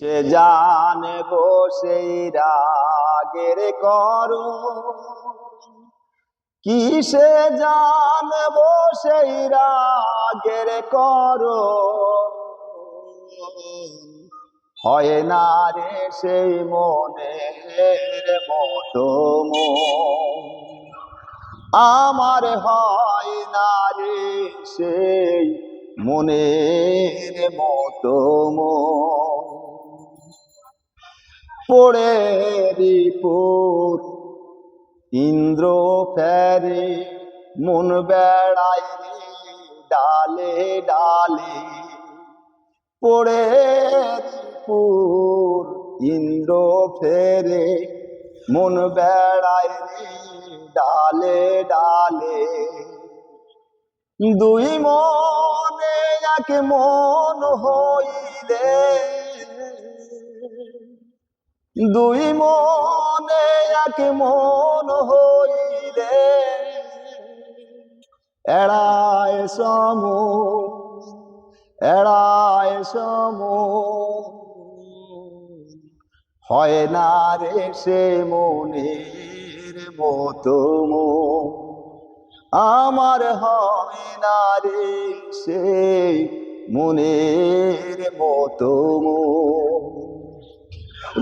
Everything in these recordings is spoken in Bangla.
সে জানবো সেই রাগের করো, কিসে জানবো সেই রাগের করো, হয় না রে সেই মনের মতো মন। আমার হয় না রে সেই মনের মতো মন। পড়ে রিপুর ইন্দ্র ফেরে, মন বেড়ায় রে ডালে ডালে। পড়ে রিপুর ইন্দ্র ফেরে, মন বেড়ায় রে ডালে ডালে। দুই মনে এক মন হইলে, দুই মনে এক মন হইলে, এড়ায় সম এড়ায় সম। হয় না রে সে মনের মতো মন। আমার হয় না রে সেই মনের মতো মন।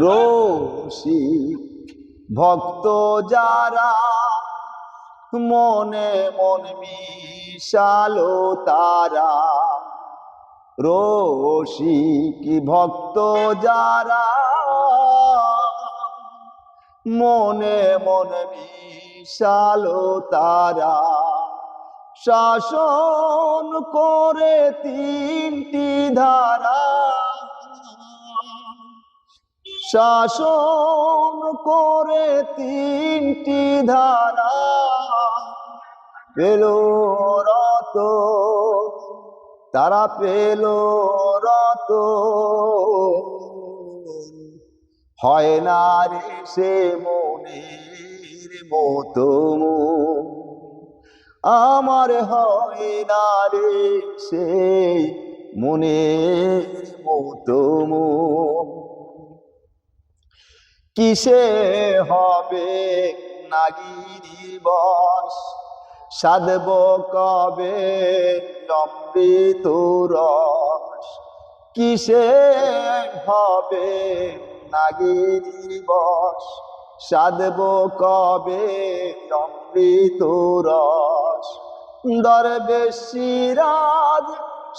রসিক ভক্ত যারা, মনে মন মিশালো তারা। রসিক ভক্ত যারা, মনে মন মিশালো তারা। শাসন করে তিনটি ধারা, শাসন করে তিনটি ধারা। পেল রত তারা পেল রত, হয় না রে সে মনের মতো মন। আমার হয় না রে সেই মনের মতো মন। কিসে হবে নাগিনী বশ, সাধব কবে অমৃত রস। কিসে হবে নাগিনী বশ, সাধব কবে অমৃত রস। দরবেশিরাজ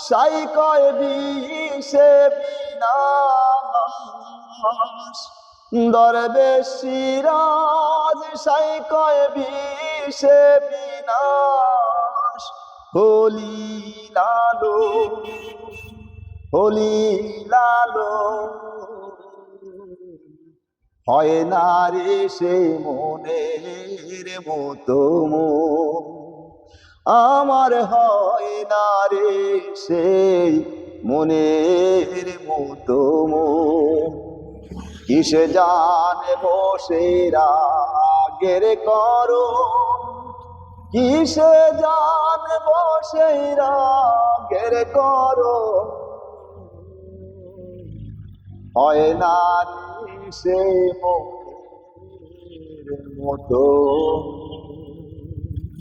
সাই কয় বিষে বিনাশ, দরবেশিরাজ সাই কয় বিষে বিনাশ। হলি লালো হলি লালো, হয় না রে সে মনের মতো মন। আমার হয় না রে সেই মনের মতো মন। কিসে জানবো সেই রাগের করো, কিসে জানবো সেই রাগের করো, হয় না রে সে মনের মতো।